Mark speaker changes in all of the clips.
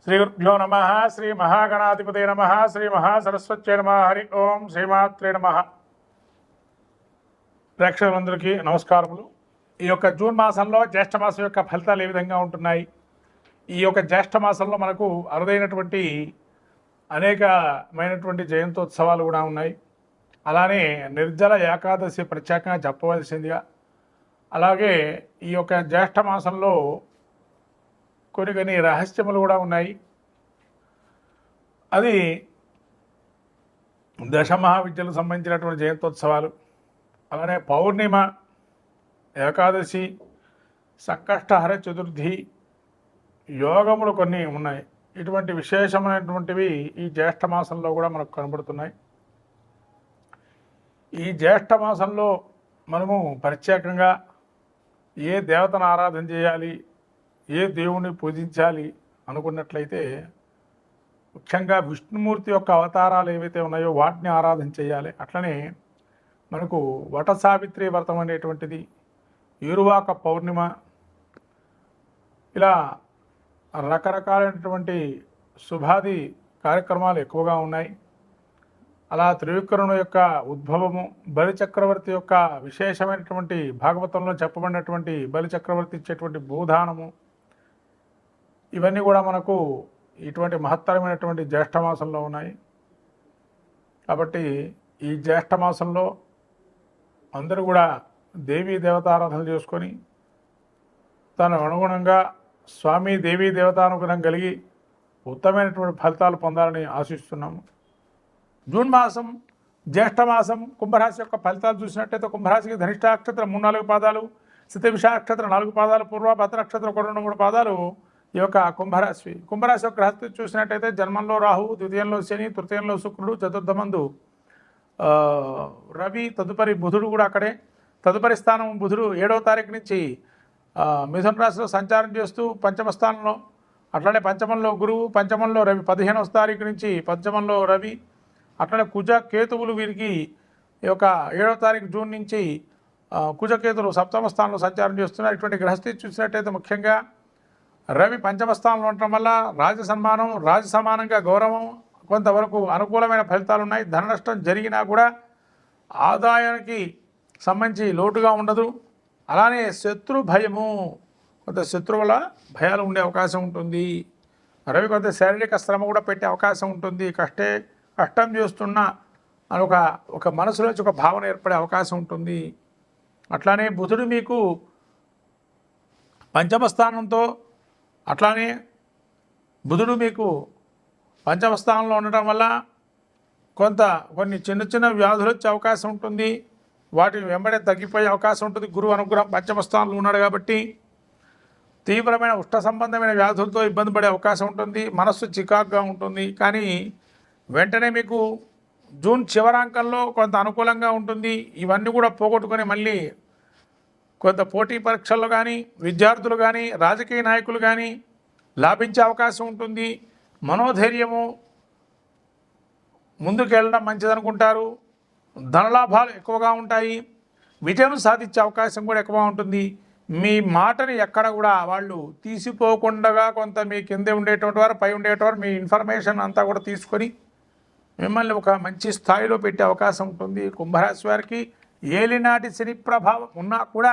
Speaker 1: శ్రీ గురుభ్యో నమ. శ్రీ మహాగణాధిపతే నమ. శ్రీ మహాసరస్వత్యై నమ. హరి ఓం శ్రీమాత్రే నమ. ప్రేక్షకులందరికీ నమస్కారములు. ఈ యొక్క జూన్ మాసంలో జ్యేష్ఠ మాసం యొక్క ఫలితాలు ఏ విధంగా ఉంటున్నాయి? ఈ యొక్క జ్యేష్ఠ మాసంలో మనకు అరుదైనటువంటి అనేకమైనటువంటి జయంతోత్సవాలు కూడా ఉన్నాయి. అలానే నిర్జల ఏకాదశి ప్రత్యేకంగా చెప్పవలసిందిగా, అలాగే ఈ యొక్క జ్యేష్ఠ మాసంలో కొన్ని రహస్యములు కూడా ఉన్నాయి. అది దశమహావిద్యలకు సంబంధించినటువంటి జయంతోత్సవాలు, అలానే పౌర్ణిమ, ఏకాదశి, సంకష్టహర చతుర్థి, యోగములు కొన్ని ఉన్నాయి. ఇటువంటి విశేషమైనటువంటివి ఈ జ్యేష్ఠ మాసంలో కూడా మనకు కనబడుతున్నాయి. ఈ జ్యేష్ఠ మాసంలో మనము ప్రత్యేకంగా ఏ దేవతను ఆరాధన చేయాలి, ఏ దేవుణ్ణి పూజించాలి అనుకున్నట్లయితే ముఖ్యంగా విష్ణుమూర్తి యొక్క అవతారాలు ఏవైతే ఉన్నాయో వాటిని ఆరాధన చేయాలి. అట్లనే మనకు వట సావిత్రి వ్రతం అనేటువంటిది, ఏరువాక పౌర్ణిమ, ఇలా రకరకాలైనటువంటి శుభాది కార్యక్రమాలు ఎక్కువగా ఉన్నాయి. అలా త్రివిక్రముని యొక్క ఉద్భవము, బలిచక్రవర్తి యొక్క విశేషమైనటువంటి భాగవతంలో చెప్పబడినటువంటి బలిచక్రవర్తి ఇచ్చేటువంటి భూదానము, ఇవన్నీ కూడా మనకు ఇటువంటి మహత్తరమైనటువంటి జ్యేష్ఠ మాసంలో ఉన్నాయి. కాబట్టి ఈ జ్యేష్ఠ మాసంలో అందరూ కూడా దేవీ దేవతారాధన చేసుకొని తను అనుగుణంగా స్వామి దేవీ దేవతానుగుణం కలిగి ఉత్తమమైనటువంటి ఫలితాలు పొందాలని ఆశిస్తున్నాము. జూన్ మాసం జ్యేష్ఠ మాసం కుంభరాశి యొక్క ఫలితాలు చూసినట్టయితే కుంభరాశికి ధనిష్ట నక్షత్రం 3-4 పాదాలు, శతభిష నక్షత్రం 4 పాదాలు, పూర్వభద్ర నక్షత్రం 2-3 పాదాలు ఈ యొక్క కుంభరాశి. కుంభరాశి యొక్క గ్రహస్థితి చూసినట్టయితే జన్మంలో రాహు, ద్వితీయంలో శని, తృతీయంలో శుక్రుడు, చతుర్థమందు రవి, తదుపరి బుధుడు కూడా అక్కడే. తదుపరి స్థానం బుధుడు 7వ తారీఖు నుంచి మిథున రాశిలో సంచారం చేస్తూ పంచమ స్థానంలో, అట్లనే పంచమంలో గురువు, పంచమంలో రవి 15వ తారీఖు నుంచి పంచమంలో రవి, అట్లనే కుజ కేతువులు వీరికి ఈ యొక్క 7వ తారీఖు జూన్ నుంచి కుజకేతువులు సప్తమ స్థానంలో సంచారం చేస్తున్నారు. ఇటువంటి గ్రహస్థితి చూసినట్టయితే ముఖ్యంగా రవి పంచమ స్థానంలో ఉండటం వల్ల రాజసన్మానం, రాజసమానంగా గౌరవం, కొంతవరకు అనుకూలమైన ఫలితాలు ఉన్నాయి. ధన నష్టం జరిగినా కూడా ఆదాయానికి సంబంధించి లోటుగా ఉండదు. అలానే శత్రు భయము, కొంత శత్రువుల భయాలు ఉండే అవకాశం ఉంటుంది. రవి కొంత శారీరక శ్రమ కూడా పెట్టే అవకాశం ఉంటుంది. కష్టం చేస్తున్న అని ఒక మనసులోంచి ఒక భావన ఏర్పడే అవకాశం ఉంటుంది. అట్లానే బుధుడు మీకు పంచమ స్థానంతో, అట్లానే బుధుడు మీకు పంచమ స్థానంలో ఉండటం వల్ల కొన్ని చిన్న చిన్న వ్యాధులు వచ్చే అవకాశం ఉంటుంది. వాటిని వెంబడే తగ్గిపోయే అవకాశం ఉంటుంది. గురువు అనుగ్రహం పంచమ స్థానంలో ఉన్నాడు కాబట్టి తీవ్రమైన ఉష్ణ సంబంధమైన వ్యాధులతో ఇబ్బంది పడే అవకాశం ఉంటుంది. మనస్సు చికాకుగా ఉంటుంది. కానీ వెంటనే మీకు జూన్ చివరాంకంలో కొంత అనుకూలంగా ఉంటుంది. ఇవన్నీ కూడా పోగొట్టుకొని మళ్ళీ కొంత పోటీ పరీక్షల్లో కానీ, విద్యార్థులు కానీ, రాజకీయ నాయకులు కానీ లాభించే అవకాశం ఉంటుంది. మనోధైర్యము, ముందుకెళ్ళడం మంచిదనుకుంటారు. ధనలాభాలు ఎక్కువగా ఉంటాయి. విజయం సాధించే అవకాశం కూడా ఎక్కువ ఉంటుంది. మీ మాటని ఎక్కడ కూడా వాళ్ళు తీసిపోకుండా కొంత మీ కిందే ఉండేటువంటి వారు, పై ఉండేటువంటి మీ ఇన్ఫర్మేషన్ అంతా కూడా తీసుకొని మిమ్మల్ని ఒక మంచి స్థాయిలో పెట్టే అవకాశం ఉంటుంది. కుంభరాశి వారికి ఏలినాటి శని ప్రభావం ఉన్నా కూడా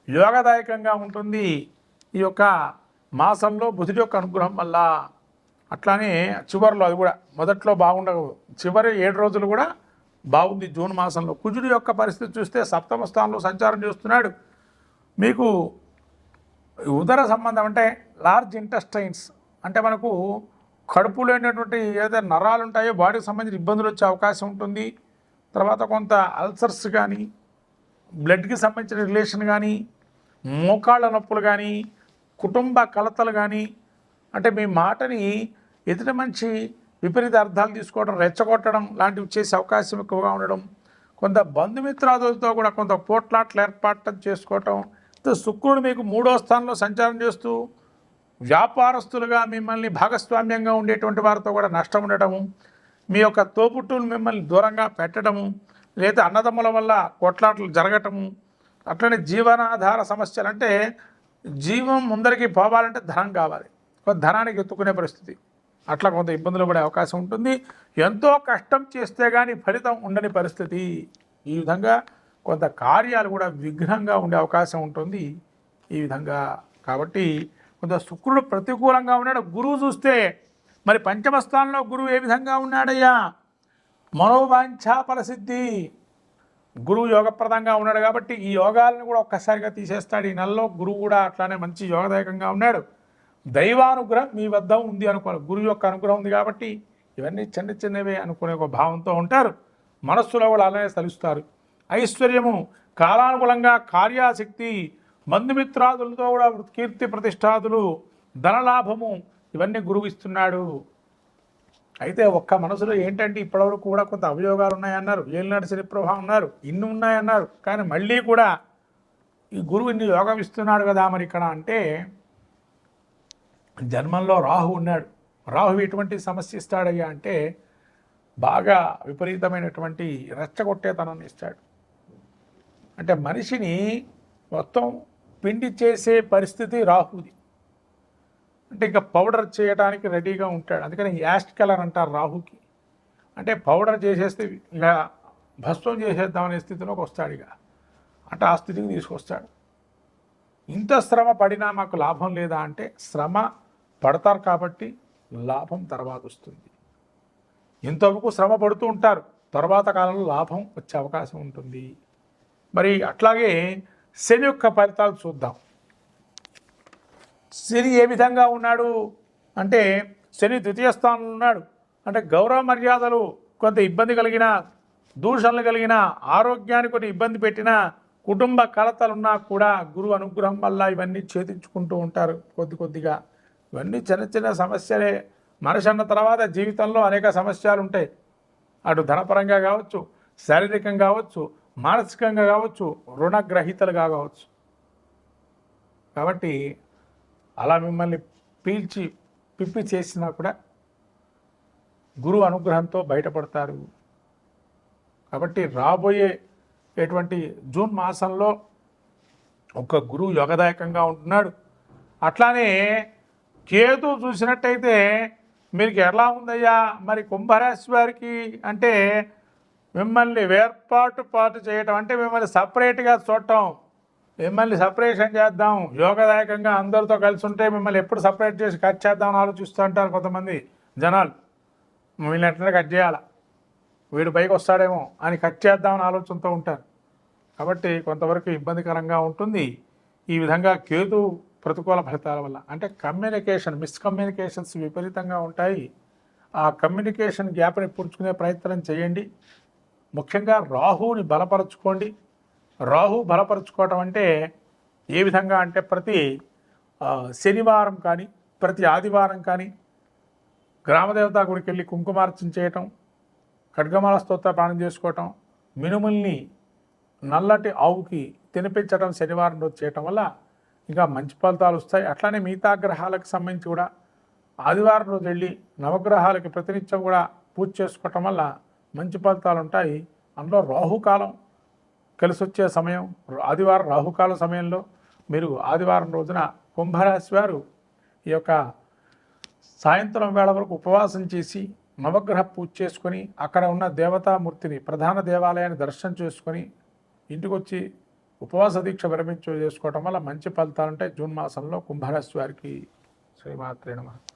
Speaker 1: యోగదాయకంగా ఉంటుంది ఈ యొక్క మాసంలో బుధుడి యొక్క అనుగ్రహం వల్ల. అట్లానే చివరిలో అది కూడా మొదట్లో బాగుండదు, చివరి 7 రోజులు కూడా బాగుంది జూన్ మాసంలో. కుజుడి యొక్క పరిస్థితి చూస్తే సప్తమ స్థానంలో సంచారం చేస్తున్నాడు. మీకు ఉదర సంబంధం అంటే లార్జ్ ఇంటెస్టైన్స్ అంటే మనకు కడుపులో ఉన్నటువంటి ఏదైతే నరాలు ఉంటాయో వాటికి సంబంధించిన ఇబ్బందులు వచ్చే అవకాశం ఉంటుంది. తర్వాత కొంత అల్సర్స్ కానీ, బ్లడ్కి సంబంధించిన రిలేషన్ కానీ, మోకాళ్ళ నొప్పులు కానీ, కుటుంబ కలతలు కానీ, అంటే మీ మాటని ఎదుటి మంచి విపరీత అర్థాలు తీసుకోవడం, రెచ్చగొట్టడం లాంటివి చేసే అవకాశం ఎక్కువగా ఉండడం, కొంత బంధుమిత్రాదులతో కూడా కొంత పోట్లాట్లు ఏర్పాటు చేసుకోవటం. శుక్రుడు మీకు 3వ స్థానంలో సంచారం చేస్తూ వ్యాపారస్తులుగా మిమ్మల్ని భాగస్వామ్యంగా ఉండేటువంటి వారితో కూడా నష్టం ఉండటము, మీ యొక్క తోబుట్టువులు మిమ్మల్ని దూరంగా పెట్టడము, లేదా అన్నదమ్ముల వల్ల కొట్లాటలు జరగటము, అట్లనే జీవనాధార సమస్యలు అంటే జీవం ముందరికి పోవాలంటే ధనం కావాలి. కొంత ధనానికి ఎత్తుకునే పరిస్థితి, అట్లా కొంత ఇబ్బందులు పడే అవకాశం ఉంటుంది. ఎంతో కష్టం చేస్తే కానీ ఫలితం ఉండని పరిస్థితి. ఈ విధంగా కొంత కార్యాలు కూడా విఘ్నంగా ఉండే అవకాశం ఉంటుంది ఈ విధంగా. కాబట్టి కొంత శుక్రుడు ప్రతికూలంగా ఉన్నాడు. గురువు చూస్తే మరి పంచమ స్థానంలో గురువు ఏ విధంగా ఉన్నాడయ్యా? మనోవాంఛా ఫలసిద్ధి. గురువు యోగప్రదంగా ఉన్నాడు కాబట్టి ఈ యోగాలను కూడా ఒక్కసారిగా తీసేస్తాడు. ఈ నెలలో గురువు కూడా అట్లానే మంచి యోగదాయకంగా ఉన్నాడు. దైవానుగ్రహం మీ వద్ద ఉంది అనుకోవాలి. గురువు యొక్క అనుగ్రహం ఉంది కాబట్టి ఇవన్నీ చిన్న చిన్నవే అనుకునే ఒక భావంతో ఉంటారు. మనస్సులో కూడా అలానే తలుస్తారు. ఐశ్వర్యము, కాలానుగుణంగా కార్యాశక్తి, బంధుమిత్రాదులతో కూడా కీర్తి ప్రతిష్టాదులు, ధనలాభము ఇవన్నీ గురువు ఇస్తున్నాడు. అయితే ఒక్క మనసులో ఏంటంటే ఇప్పటివరకు కూడా కొంత అవయోగాలు ఉన్నాయన్నారు, ఏలినాటి శని ప్రభావం ఉన్నారు, ఇన్ని ఉన్నాయన్నారు. కానీ మళ్ళీ కూడా ఈ గురువు ఇన్ని యోగం ఇస్తున్నాడు కదా మరి ఇక్కడ అంటే జన్మంలో రాహు ఉన్నాడు. రాహు ఎటువంటి సమస్య ఇస్తాడయ్యా అంటే బాగా విపరీతమైనటువంటి రెచ్చగొట్టేతనాన్ని ఇస్తాడు. అంటే మనిషిని మొత్తం పిండి చేసే పరిస్థితి రాహుది. అంటే ఇంకా పౌడర్ చేయడానికి రెడీగా ఉంటాడు. అందుకని యాష్ కలర్ అంటారు రాహుకి. అంటే పౌడర్ చేసేస్తే ఇలా భస్వం చేసేద్దామనే స్థితిలోకి వస్తాడు. ఇక అంటే ఆ స్థితికి తీసుకొస్తాడు. ఇంత శ్రమ పడినా మాకు లాభం లేదా అంటే శ్రమ పడతారు కాబట్టి లాభం తర్వాత వస్తుంది. ఇంతవరకు శ్రమ పడుతూ ఉంటారు, తర్వాత కాలంలో లాభం వచ్చే అవకాశం ఉంటుంది. మరి అట్లాగే శని యొక్క ఫలితాలు చూద్దాం. శని ఏ విధంగా ఉన్నాడు అంటే శని ద్వితీయ స్థానంలో ఉన్నాడు. అంటే గౌరవ మర్యాదలు కొంత ఇబ్బంది కలిగిన, దూషణలు కలిగిన, ఆరోగ్యానికి కొన్ని ఇబ్బంది పెట్టిన, కుటుంబ కలతలున్నా కూడా గురువు అనుగ్రహం వల్ల ఇవన్నీ ఛేదించుకుంటూ ఉంటారు కొద్ది కొద్దిగా. ఇవన్నీ చిన్న చిన్న సమస్యలే. మనిషి అన్న తర్వాత జీవితంలో అనేక సమస్యలు ఉంటాయి. అటు ధనపరంగా కావచ్చు, శారీరకంగా కావచ్చు, మానసికంగా కావచ్చు, రుణగ్రహీతలుగా కావచ్చు. కాబట్టి అలా మిమ్మల్ని పీల్చి పిప్పి చేసినా కూడా గురువు అనుగ్రహంతో బయటపడతారు. కాబట్టి రాబోయేటువంటి జూన్ మాసంలో ఒక గురువు యోగదాయకంగా ఉంటున్నాడు. అట్లానే కేతు చూసినట్టయితే మీకు ఎలా ఉందయ్యా మరి కుంభరాశి వారికి అంటే మిమ్మల్ని వేర్పాటు చేయటం అంటే మిమ్మల్ని సపరేట్గా చూడటం, మిమ్మల్ని సపరేషన్ చేద్దాం, యోగదాయకంగా అందరితో కలిసి ఉంటే మిమ్మల్ని ఎప్పుడు సపరేట్ చేసి కట్ చేద్దామని ఆలోచిస్తూ ఉంటారు కొంతమంది జనాలు. మిమ్మల్ని ఎట్లా కట్ చేయాలా, వీడు పైకి వస్తాడేమో అని కట్ చేద్దామని ఆలోచనతో ఉంటారు. కాబట్టి కొంతవరకు ఇబ్బందికరంగా ఉంటుంది. ఈ విధంగా కేతు ప్రతికూల ఫలితాల వల్ల అంటే మిస్కమ్యూనికేషన్స్ విపరీతంగా ఉంటాయి. ఆ కమ్యూనికేషన్ గ్యాప్ని పూడ్చుకునే ప్రయత్నం చేయండి. ముఖ్యంగా రాహుని బలపరచుకోండి. రాహు బలపరుచుకోవటం అంటే ఏ విధంగా అంటే ప్రతి శనివారం కానీ ప్రతి ఆదివారం కానీ గ్రామదేవతా గుడికి వెళ్ళి కుంకుమార్చన చేయటం, ఖడ్గమాల స్తోత్ర పానం చేసుకోవటం, మినుముల్ని నల్లటి ఆవుకి తినిపించడం శనివారం రోజు చేయటం వల్ల ఇంకా మంచి ఫలితాలు వస్తాయి. అట్లానే మిగతా గ్రహాలకు సంబంధించి కూడా ఆదివారం రోజు వెళ్ళి నవగ్రహాలకి ప్రతినిత్యం కూడా పూజ చేసుకోవటం వల్ల మంచి ఫలితాలు ఉంటాయి. అందులో రాహుకాలం కలిసి వచ్చే సమయం ఆదివారం రాహుకాల సమయంలో మీరు ఆదివారం రోజున కుంభరాశి వారు ఈ యొక్క సాయంత్రం వేళ వరకు ఉపవాసం చేసి నవగ్రహ పూజ చేసుకొని అక్కడ ఉన్న దేవతామూర్తిని ప్రధాన దేవాలయాన్ని దర్శనం చేసుకొని ఇంటికి వచ్చి ఉపవాస దీక్ష విరమించు చేసుకోవటం వల్ల మంచి ఫలితాలు ఉంటాయి. జూన్ మాసంలో కుంభరాశి వారికి. శ్రీమాత్రే నమః.